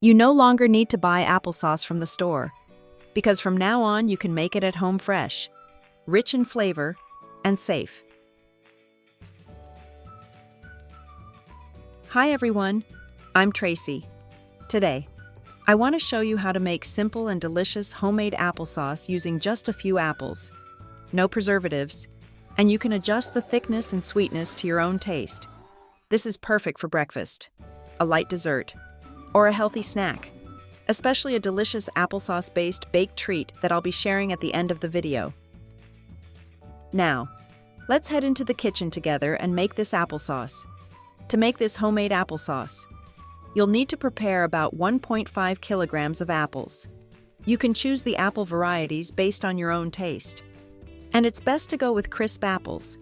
You no longer need to buy applesauce from the store, because from now on you can make it at home fresh, rich in flavor, and safe. Hi everyone, I'm Tracy. Today, I want to show you how to make simple and delicious homemade applesauce using just a few apples, no preservatives, and you can adjust the thickness and sweetness to your own taste. This is perfect for breakfast, a light dessert, or a healthy snack, especially a delicious applesauce-based baked treat that I'll be sharing at the end of the video. Now, let's head into the kitchen together and make this applesauce. To make this homemade applesauce, you'll need to prepare about 1.5 kilograms of apples. You can choose the apple varieties based on your own taste. And it's best to go with crisp apples,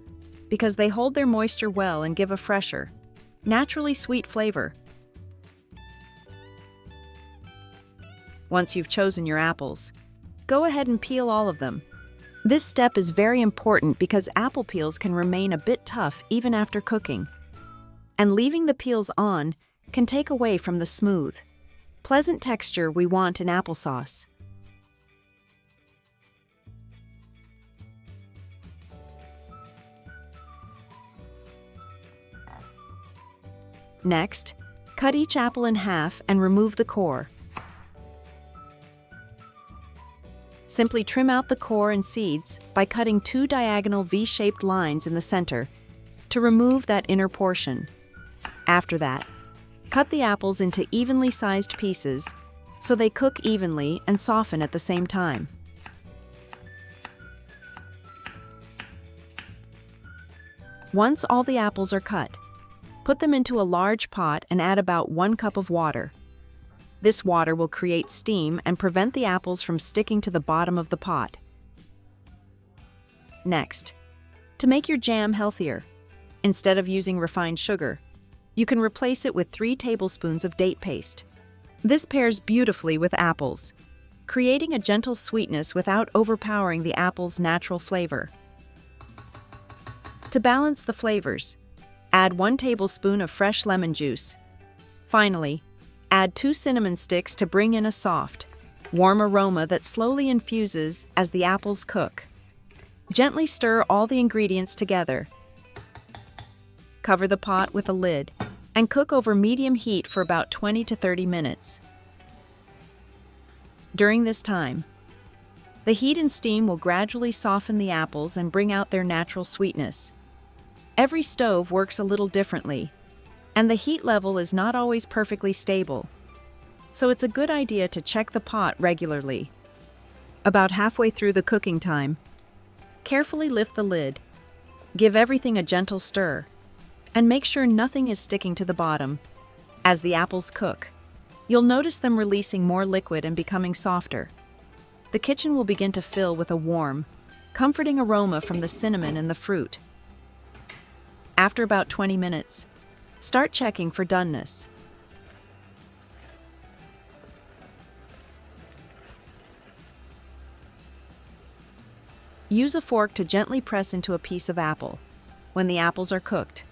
because they hold their moisture well and give a fresher, naturally sweet flavor. Once you've chosen your apples, go ahead and peel all of them. This step is very important because apple peels can remain a bit tough even after cooking. And leaving the peels on can take away from the smooth, pleasant texture we want in applesauce. Next, cut each apple in half and remove the core. Simply trim out the core and seeds by cutting 2 diagonal V-shaped lines in the center to remove that inner portion. After that, cut the apples into evenly sized pieces so they cook evenly and soften at the same time. Once all the apples are cut, put them into a large pot and add about 1 cup of water. This water will create steam and prevent the apples from sticking to the bottom of the pot. Next, to make your jam healthier, instead of using refined sugar, you can replace it with 3 tablespoons of date paste. This pairs beautifully with apples, creating a gentle sweetness without overpowering the apple's natural flavor. To balance the flavors, add 1 tablespoon of fresh lemon juice. Finally, add 2 cinnamon sticks to bring in a soft, warm aroma that slowly infuses as the apples cook. Gently stir all the ingredients together. Cover the pot with a lid and cook over medium heat for about 20 to 30 minutes. During this time, the heat and steam will gradually soften the apples and bring out their natural sweetness. Every stove works a little differently, and the heat level is not always perfectly stable, so it's a good idea to check the pot regularly. About halfway through the cooking time, carefully lift the lid, give everything a gentle stir, and make sure nothing is sticking to the bottom. As the apples cook, you'll notice them releasing more liquid and becoming softer. The kitchen will begin to fill with a warm, comforting aroma from the cinnamon and the fruit. After about 20 minutes, start checking for doneness. Use a fork to gently press into a piece of apple. When the apples are cooked,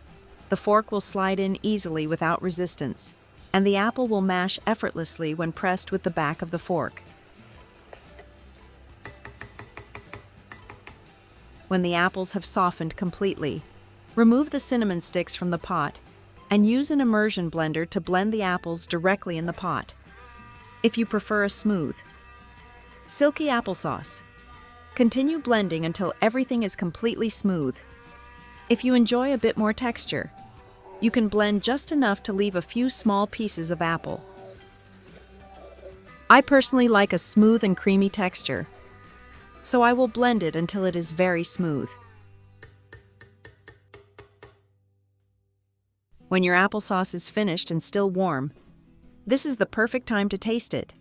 the fork will slide in easily without resistance, and the apple will mash effortlessly when pressed with the back of the fork. When the apples have softened completely, remove the cinnamon sticks from the pot and use an immersion blender to blend the apples directly in the pot. If you prefer a smooth, silky applesauce, continue blending until everything is completely smooth. If you enjoy a bit more texture, you can blend just enough to leave a few small pieces of apple. I personally like a smooth and creamy texture, so I will blend it until it is very smooth. When your applesauce is finished and still warm, this is the perfect time to taste it.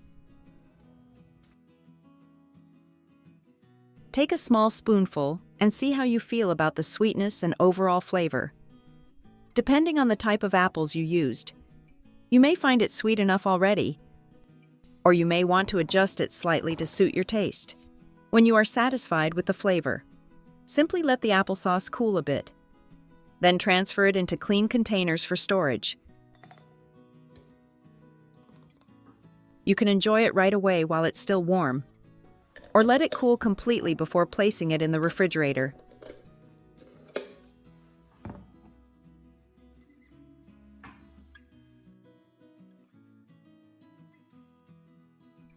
Take a small spoonful and see how you feel about the sweetness and overall flavor. Depending on the type of apples you used, you may find it sweet enough already, or you may want to adjust it slightly to suit your taste. When you are satisfied with the flavor, simply let the applesauce cool a bit. Then transfer it into clean containers for storage. You can enjoy it right away while it's still warm, or let it cool completely before placing it in the refrigerator.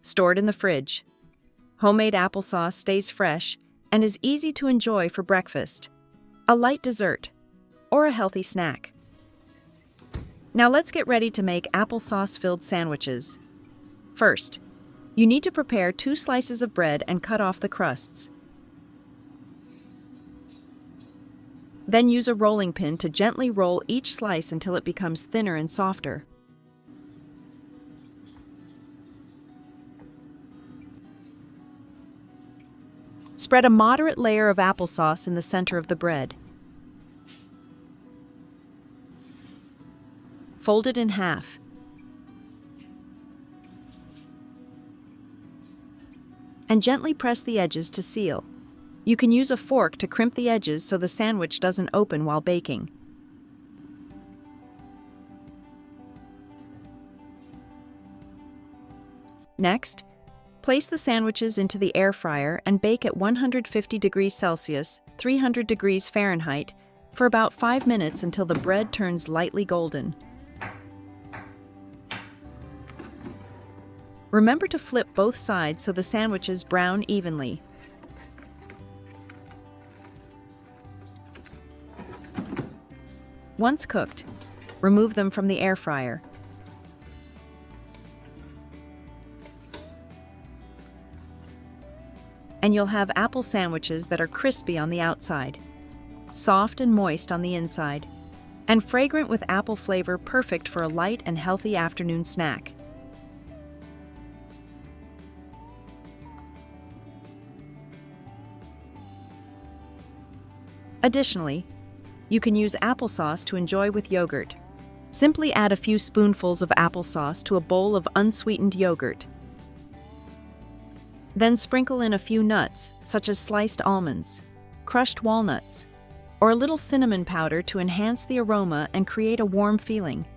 Stored in the fridge. Homemade applesauce stays fresh and is easy to enjoy for breakfast, a light dessert, or a healthy snack. Now let's get ready to make applesauce-filled sandwiches. First, you need to prepare 2 slices of bread and cut off the crusts. Then use a rolling pin to gently roll each slice until it becomes thinner and softer. Spread a moderate layer of applesauce in the center of the bread. Fold it in half. And gently press the edges to seal. You can use a fork to crimp the edges so the sandwich doesn't open while baking. Next, place the sandwiches into the air fryer and bake at 150 degrees Celsius, 300 degrees Fahrenheit, for about 5 minutes until the bread turns lightly golden. Remember to flip both sides so the sandwiches brown evenly. Once cooked, remove them from the air fryer. And you'll have apple sandwiches that are crispy on the outside, soft and moist on the inside, and fragrant with apple flavor, perfect for a light and healthy afternoon snack. Additionally, you can use applesauce to enjoy with yogurt. Simply add a few spoonfuls of applesauce to a bowl of unsweetened yogurt. Then sprinkle in a few nuts, such as sliced almonds, crushed walnuts, or a little cinnamon powder to enhance the aroma and create a warm feeling.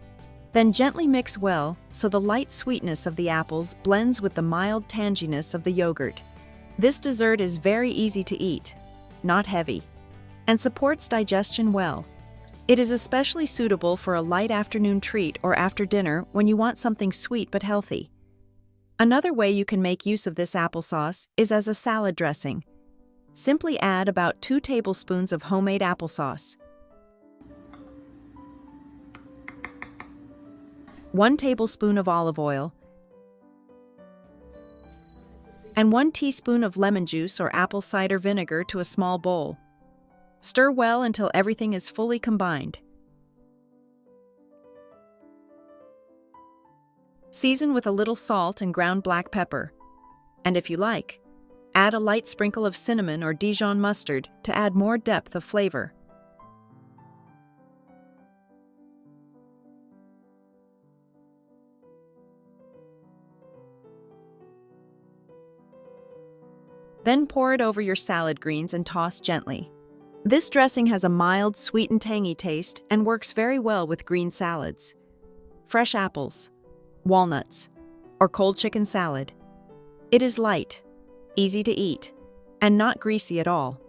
Then gently mix well so the light sweetness of the apples blends with the mild tanginess of the yogurt. This dessert is very easy to eat, not heavy, and supports digestion well. It is especially suitable for a light afternoon treat or after dinner when you want something sweet but healthy. Another way you can make use of this applesauce is as a salad dressing. Simply add about 2 tablespoons of homemade applesauce, 1 tablespoon of olive oil, and 1 teaspoon of lemon juice or apple cider vinegar to a small bowl. Stir well until everything is fully combined. Season with a little salt and ground black pepper, and if you like, add a light sprinkle of cinnamon or Dijon mustard to add more depth of flavor. Then pour it over your salad greens and toss gently. This dressing has a mild, sweet and tangy taste and works very well with green salads, fresh apples, walnuts, or cold chicken salad. It is light, easy to eat, and not greasy at all.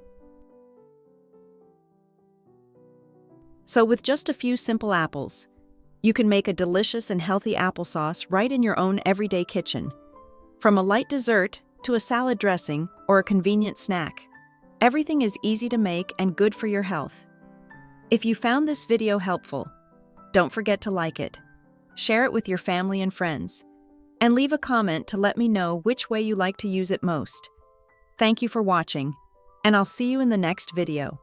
So with just a few simple apples, you can make a delicious and healthy applesauce right in your own everyday kitchen. From a light dessert to a salad dressing or a convenient snack, everything is easy to make and good for your health. If you found this video helpful, don't forget to like it, share it with your family and friends, and leave a comment to let me know which way you like to use it most. Thank you for watching, and I'll see you in the next video.